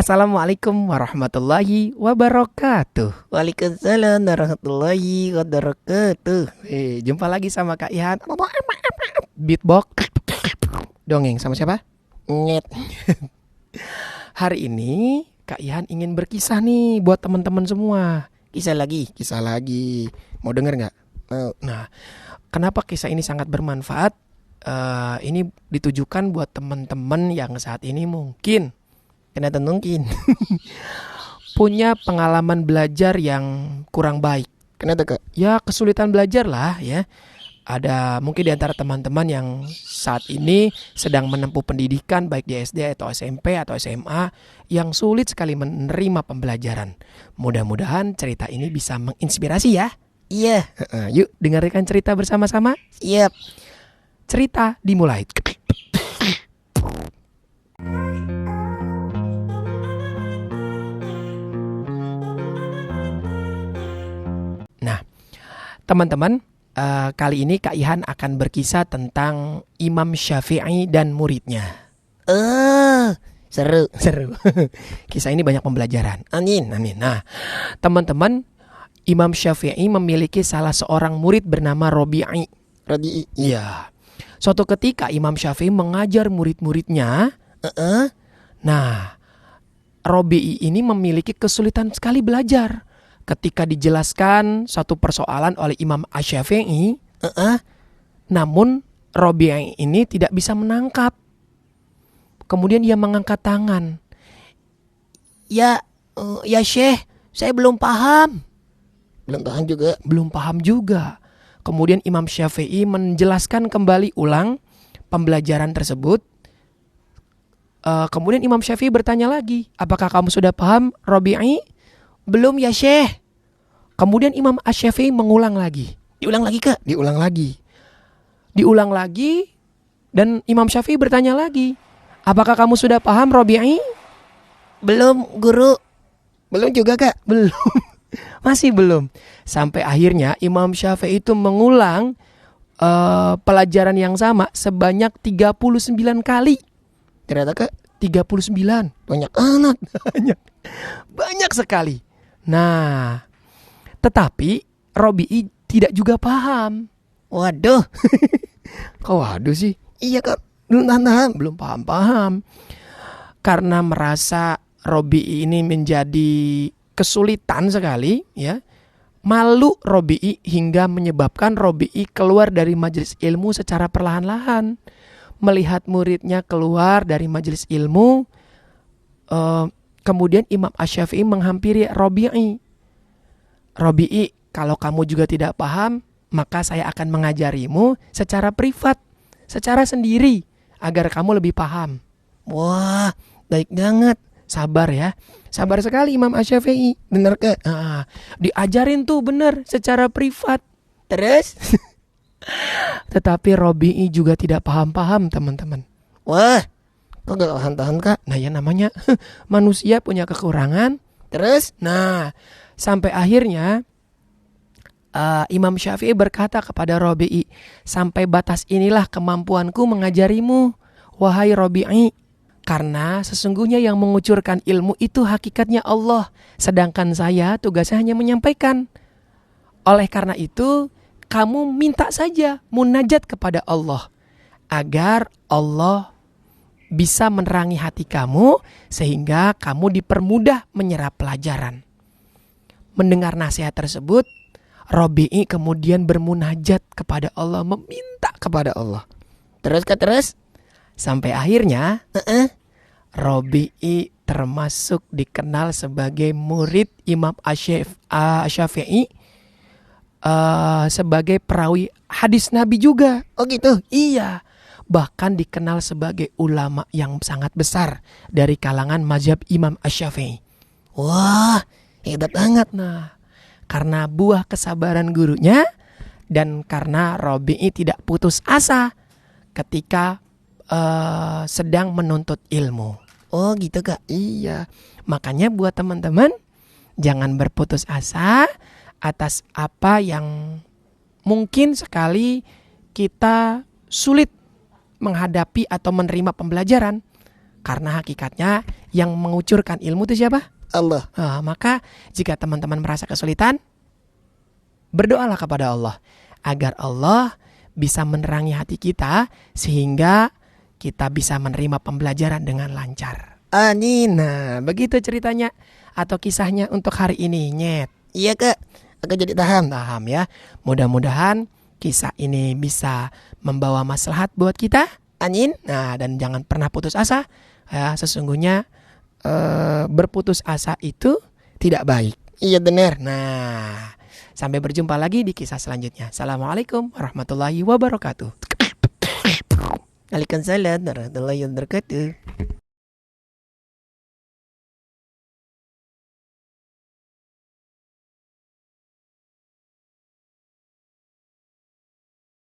Assalamualaikum warahmatullahi wabarakatuh. Waalaikumsalam warahmatullahi wabarakatuh. Jumpa lagi sama Kak Ihan. Beatbox dongeng sama siapa? Nyet. Hari ini Kak Ihan ingin berkisah nih buat teman-teman semua. Kisah lagi. Mau denger nggak? Mau. Nah, kenapa kisah ini sangat bermanfaat? Ini ditujukan buat teman-teman yang saat ini mungkin Kenapa mungkin? punya pengalaman belajar yang kurang baik. Kenapa kak? Ya kesulitan belajar lah ya. Ada mungkin di antara teman-teman yang saat ini sedang menempuh pendidikan baik di SD atau SMP atau SMA yang sulit sekali menerima pembelajaran. Mudah-mudahan cerita ini bisa menginspirasi ya. Iya. Yuk dengarkan cerita bersama-sama. Siap. Cerita dimulai. Nah, teman-teman, kali ini Kak Ihan akan berkisah tentang Imam Syafi'i dan muridnya. Seru. Kisah ini banyak pembelajaran. Amin. Nah, teman-teman, Imam Syafi'i memiliki salah seorang murid bernama Robi'i. Robi. Iya. Suatu ketika Imam Syafi'i mengajar murid-muridnya. Nah, Robi'i ini memiliki kesulitan sekali belajar. Ketika dijelaskan satu persoalan oleh Imam Asy-Syafi'i, namun Robi'i ini tidak bisa menangkap. Kemudian dia mengangkat tangan. Ya Syekh, saya belum paham. Belum paham juga. Kemudian Imam Syafi'i menjelaskan kembali ulang pembelajaran tersebut. Kemudian Imam Syafi'i bertanya lagi, apakah kamu sudah paham, Robi'i? Belum ya Syekh. Kemudian Imam Asy-Syafi'i mengulang lagi. Diulang lagi kak. Diulang lagi. Dan Imam Syafi'i bertanya lagi, apakah kamu sudah paham, Robi'i? Belum guru. Belum juga kak. Belum. Masih belum. Sampai akhirnya Imam Syafi'i itu mengulang pelajaran yang sama sebanyak 39 kali. Ternyata kak 39. banyak anak. Banyak sekali. Nah, tetapi Robi'i tidak juga paham. Waduh. Kok waduh sih? Iya kak. Belum paham. Karena merasa Robi'i ini menjadi kesulitan sekali ya. Malu Robi'i hingga menyebabkan Robi'i keluar dari majelis ilmu secara perlahan-lahan. Melihat muridnya keluar dari majelis ilmu, kemudian Imam Asy-Syafi'i menghampiri Robi'i. Robi'i, kalau kamu juga tidak paham, maka saya akan mengajarimu secara privat, secara sendiri, agar kamu lebih paham. Wah, baik banget. Sabar ya. Sabar sekali Imam Asy-Syafi'i. Bener kak. Diajarin tuh bener secara privat. Terus? Tetapi Robi'i juga tidak paham-paham teman-teman. Wah, kok gak paham kak? Nah ya namanya manusia punya kekurangan. Terus? Nah, sampai akhirnya Imam Syafi'i berkata kepada Robi'i, sampai batas inilah kemampuanku mengajarimu, wahai Robi'i. Karena sesungguhnya yang mengucurkan ilmu itu hakikatnya Allah, sedangkan saya tugasnya hanya menyampaikan. Oleh karena itu, kamu minta saja munajat kepada Allah, agar Allah bisa menerangi hati kamu, sehingga kamu dipermudah menyerap pelajaran. Mendengar nasihat tersebut, Robi'i kemudian bermunajat kepada Allah, meminta kepada Allah. Terus kak, terus? Sampai akhirnya Robi'i termasuk dikenal sebagai murid Imam Asy-Syafi'i, sebagai perawi hadis Nabi juga. Oh gitu? Iya. Bahkan dikenal sebagai ulama yang sangat besar dari kalangan mazhab Imam Asy-Syafi'i. Wah, hebat banget. Nah, karena buah kesabaran gurunya dan karena Robi'i tidak putus asa ketika sedang menuntut ilmu. Oh gitu kak. Iya. Makanya buat teman-teman, jangan berputus asa atas apa yang mungkin sekali kita sulit menghadapi atau menerima pembelajaran. Karena hakikatnya yang mengucurkan ilmu itu siapa? Allah. Maka jika teman-teman merasa kesulitan, berdoalah kepada Allah agar Allah bisa menerangi hati kita sehingga kita bisa menerima pembelajaran dengan lancar. Amin. Nah, begitu ceritanya atau kisahnya untuk hari ini, Nyet. Iya kak, aku jadi paham. Paham ya. Mudah-mudahan kisah ini bisa membawa maslahat buat kita. Amin. Nah, dan jangan pernah putus asa. Ya, sesungguhnya berputus asa itu tidak baik. Iya benar. Nah, sampai berjumpa lagi di kisah selanjutnya. Assalamualaikum warahmatullahi wabarakatuh. Waalaikumsalam warahmatullahi wabarakatuh.